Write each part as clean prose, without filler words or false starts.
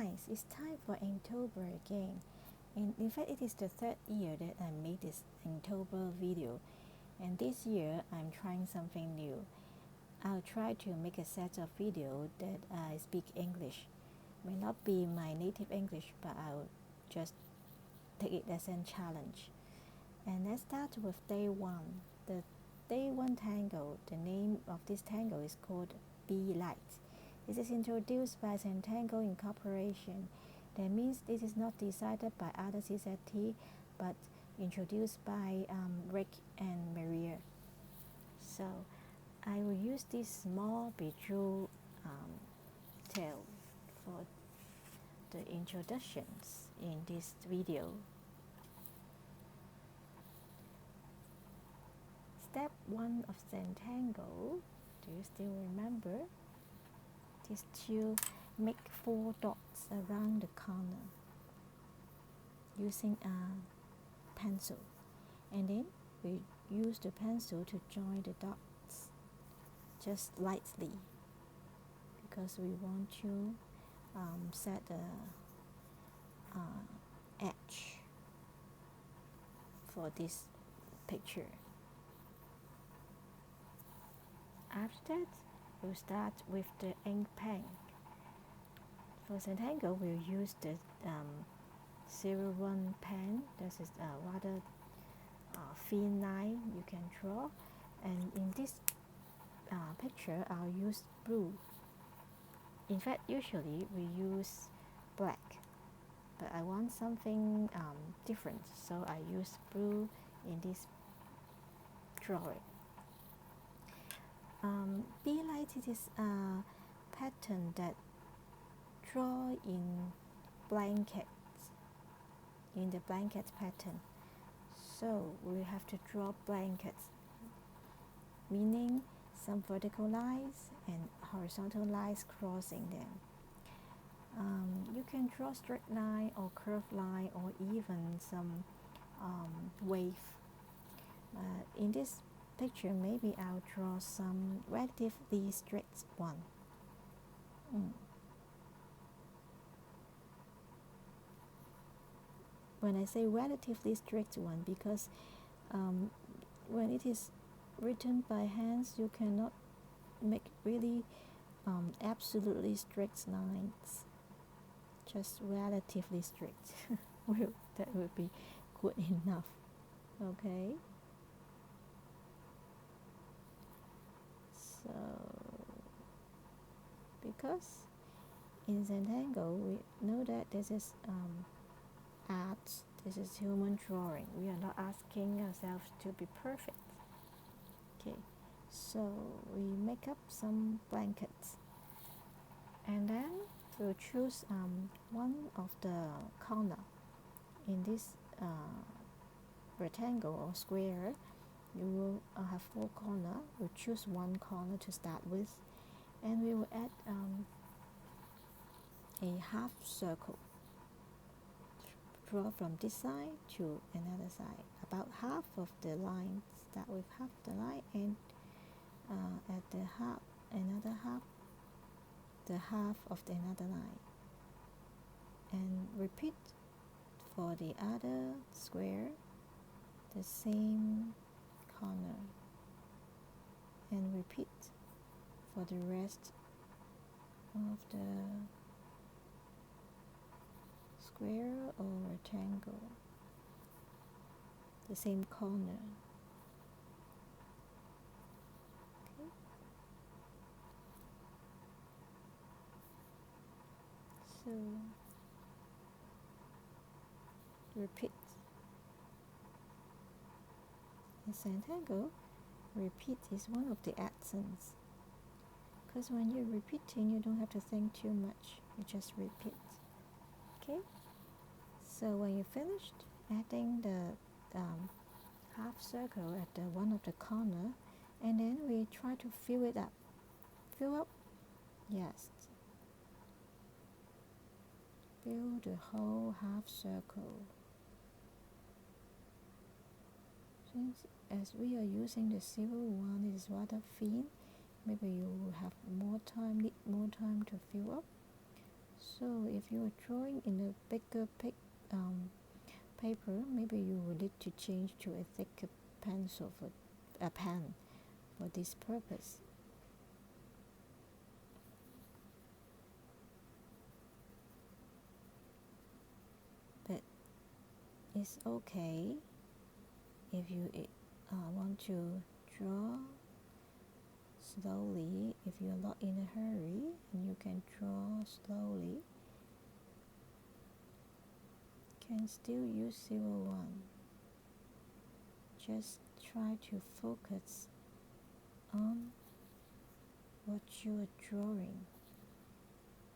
guys, it's time for Inktober again, and in fact it is the third year that I made this Inktober video, and this year I'm trying something new. I'll try to make a set of video that I speak English. May not be my native English, but I'll just take it as a challenge. And let's start with day one. The day one tango, the name of this tango is called Beelight. This is introduced by Zentangle Incorporation. That means this is not decided by other CZT, but introduced by Rick and Maria. So I will use this small bejeweled tail for the introductions in this video. Step 1 of Zentangle, do you still remember? Is to make 4 dots around the corner using a pencil, and then we use the pencil to join the dots just lightly, because we want to set the edge for this picture. After that, we'll start with the ink pen. For Zentangle, we'll use the 01 pen. This is a rather thin line you can draw, and in this picture I'll use blue. In fact, usually we use black, but I want something different, so I use blue in this drawing. Beelight is a pattern that draw in blankets, in the blanket pattern. So we have to draw blankets, meaning some vertical lines and horizontal lines crossing them. You can draw straight line or curved line or even some wave. In this picture, maybe I'll draw some relatively straight one. When I say relatively straight one, because when it is written by hands, you cannot make really absolutely straight lines. Just relatively straight. Well, that would be good enough. Okay. So, because in Zentangle we know that this is art, this is human drawing. We are not asking ourselves to be perfect. Okay, so we make up some blankets, and then we'll choose one of the corner in this rectangle or square. You will have 4 corners. We'll choose one corner to start with, and we will add a half circle. Draw from this side to another side. About half of the line. Start with half the line, and at the half, another half, the half of the another line, and repeat for the other square, the same corner, and repeat for the rest of the square or rectangle, the same corner. Okay. So repeat. In Zentangle, repeat is one of the accents, because when you're repeating, you don't have to think too much, you just repeat. Okay, so when you finished adding the half circle at the one of the corner, and then we try to fill it up. Fill up, yes, fill the whole half circle. Since as we are using the 01, it is rather thin, maybe you will have need more time to fill up. So if you are drawing in a bigger paper, maybe you will need to change to a thicker pencil for a pen for this purpose. But it's okay if you want to draw slowly. If you're not in a hurry and you can draw slowly, you can still use 01. Just try to focus on what you are drawing.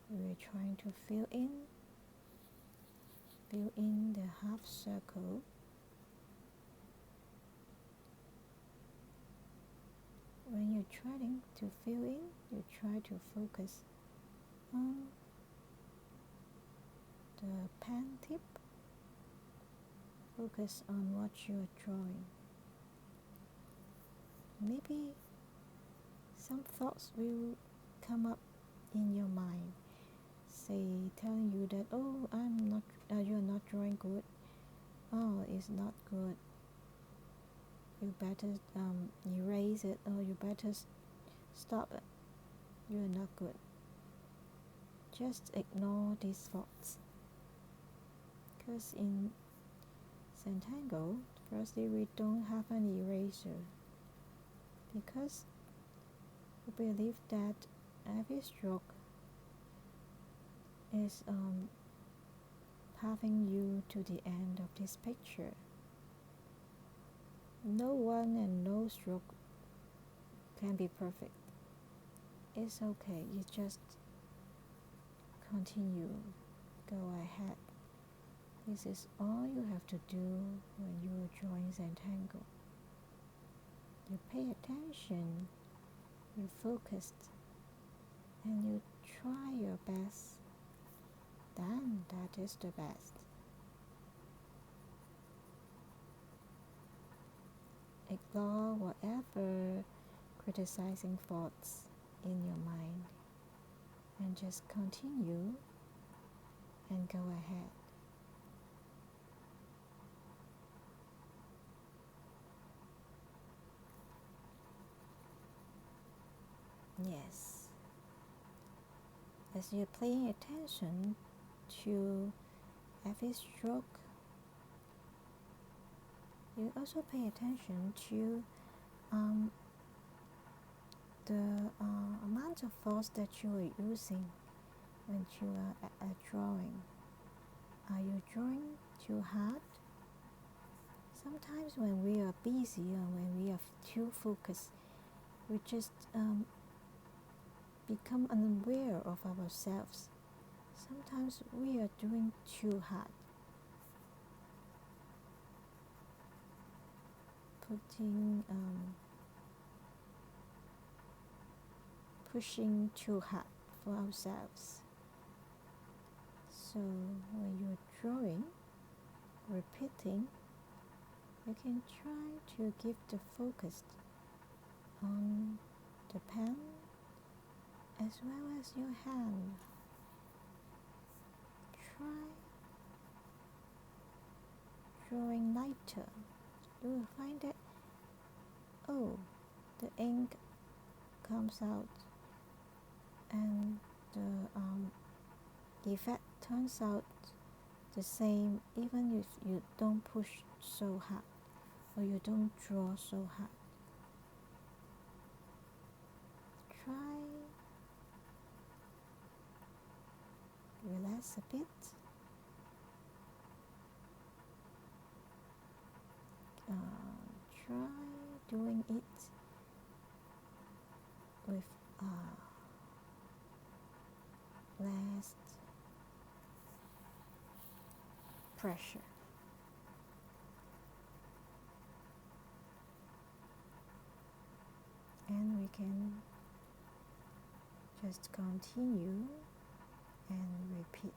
We're trying to fill in the half circle. When you're trying to fill in, you try to focus on the pen tip. Focus on what you're drawing. Maybe some thoughts will come up in your mind, say telling you that, oh, you're not drawing good. Oh, it's not good. You better erase it, or you better stop it. You're not good. Just ignore these thoughts. Because in Zentangle, firstly, we don't have an eraser. Because we believe that every stroke is pathing you to the end of this picture. No one and no stroke can be perfect. It's okay, you just continue, go ahead. This is all you have to do when you are drawing Zentangle. You pay attention, you focused, and you try your best. Then that is the best. Ignore whatever criticizing thoughts in your mind and just continue and go ahead. Yes. As you're paying attention to every stroke, you also pay attention to the amount of force that you are using when you are drawing. Are you drawing too hard? Sometimes when we are busy or when we are too focused, we just become unaware of ourselves. Sometimes we are doing too hard. Pushing too hard for ourselves. So when you're drawing, repeating, you can try to give the focus on the pen as well as your hand. Try drawing lighter. You will find that, oh, the ink comes out and the effect turns out the same even if you don't push so hard or you don't draw so hard. Try relax a bit. Try doing it with less pressure. And we can just continue and repeat.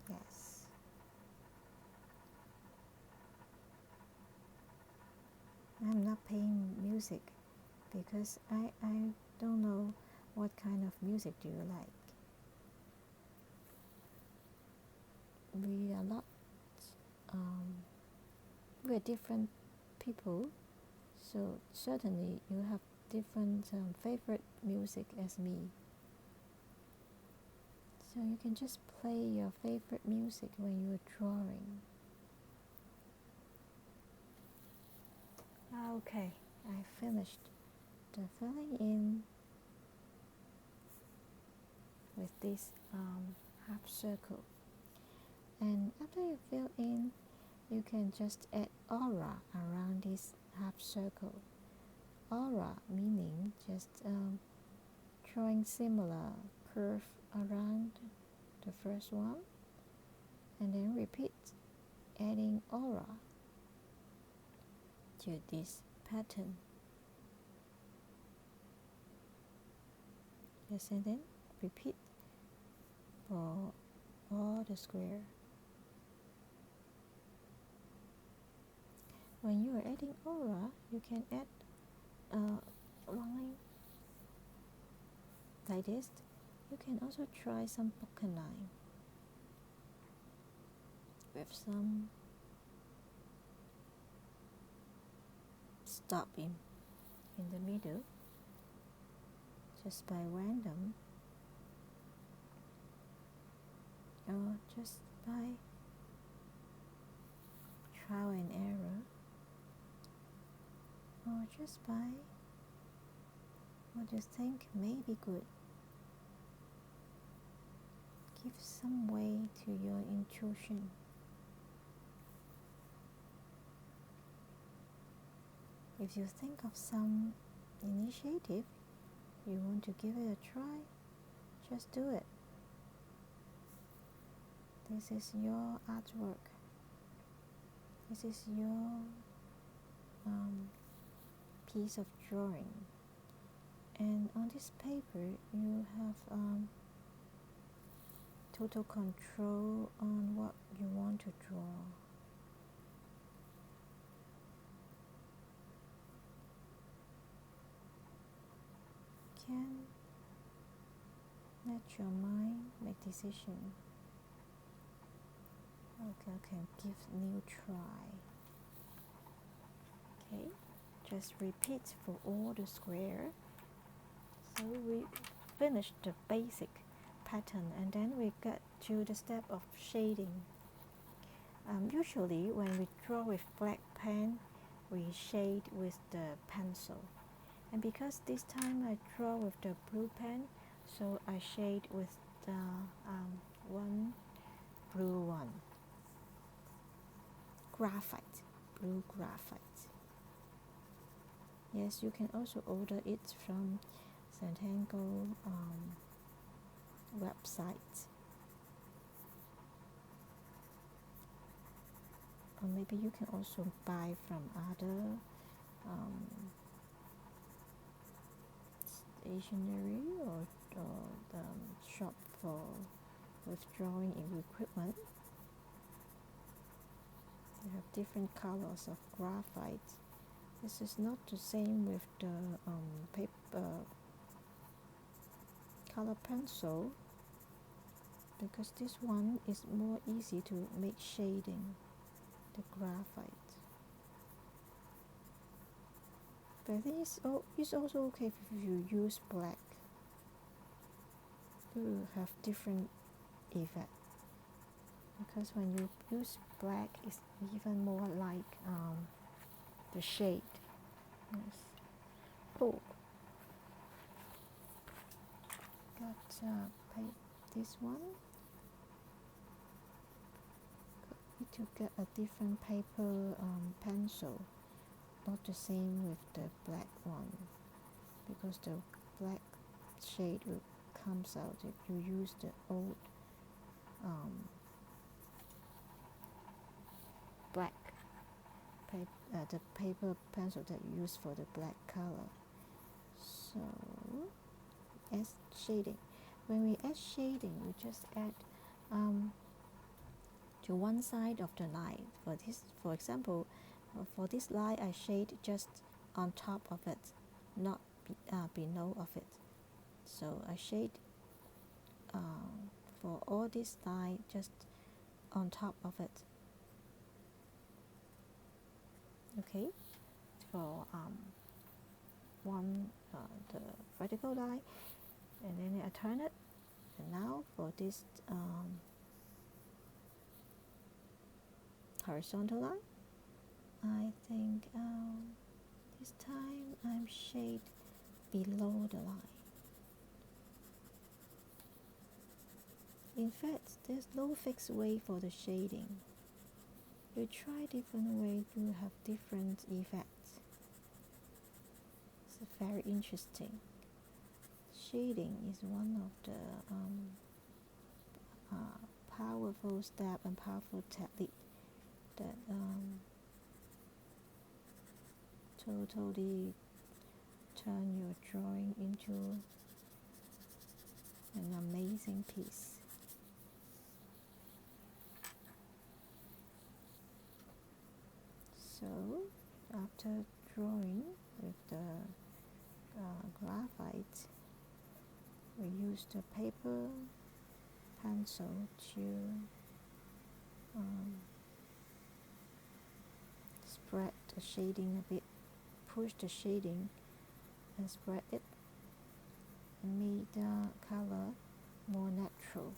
Yes. I'm not playing music music, because I don't know what kind of music do you like. We are not we are different people, so certainly you have different favorite music as me. So you can just play your favorite music when you're drawing. Okay, I finished the filling in with this half circle. And after you fill in, you can just add aura around this half circle. Aura meaning just drawing similar curve around the first one, and then repeat adding aura to this pattern. Yes, and then repeat for all the square. When you are adding aura, you can add a line like this. You can also try some pocket line with some stop in the middle, just by random, or just by trial and error, or just by what you think may be good. Give some way to your intuition. If you think of some initiative, you want to give it a try, just do it. This is your artwork. This is your piece of drawing. And on this paper, you have total control on what you want to draw. Can let your mind make decision. Okay, I can give new try. Okay, just repeat for all the square. So we finished the basic pattern, and then we get to the step of shading. Usually when we draw with black pen, we shade with the pencil. And because this time I draw with the blue pen, so I shade with the one blue one. Graphite, blue graphite. Yes, you can also order it from Zentangle website. Or maybe you can also buy from other stationery or the shop for withdrawing equipment. You have different colors of graphite. This is not the same with the paper color pencil, because this one is more easy to make shading, the graphite. But I think it's also okay if you use black. You will have different effect, because when you use black, it's even more like the shade. Yes. Oh, got this one. Need to get a different paper pencil, not the same with the black one, because the black shade comes out if you use the old black the paper pencil that you use for the black color. So as shading, when we add shading, we just add to one side of the line. For example, for this line I shade just on top of it, not below of it. So I shade for all this line just on top of it. Okay, for the vertical line, and then I turn it. And now for this horizontal line, I think this time I'm shade below the line. In fact, there's no fixed way for the shading. You try different way, you have different effects. It's very interesting. Shading is one of the powerful step and powerful technique that totally turn your drawing into an amazing piece. So after drawing with the graphite, we use the paper pencil to spread the shading a bit, push the shading and spread it, and make the color more natural.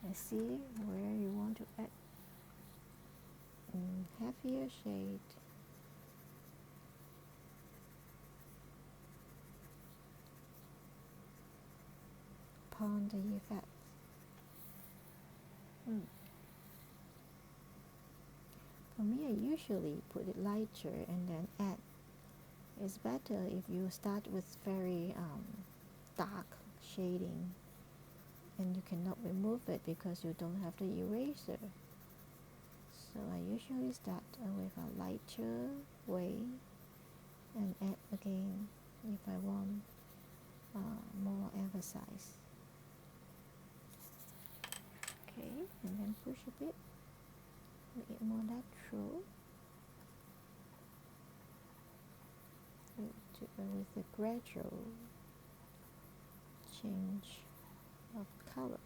And see where you want to add heavier shade. Upon the effect. For me, I usually put it lighter and then add. It's better if you start with very dark shading and you cannot remove it because you don't have the eraser. So I usually start with a lighter way and add again if I want more emphasize. Okay, and then push a bit, make it more natural with a gradual change of color.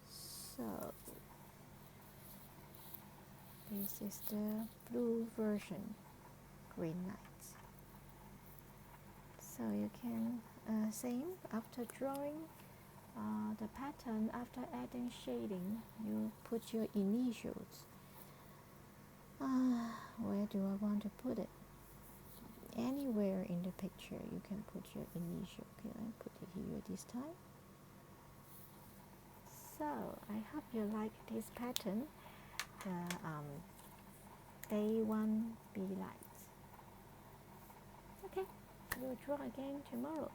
So this is the blue version, green light. So you can same after drawing the pattern, after adding shading, you put your initials. Where do I want to put it? Anywhere in the picture you can put your initial. Okay, I put it here this time. So I hope you like this pattern, the day 1 Beelight. Okay, we'll draw again tomorrow.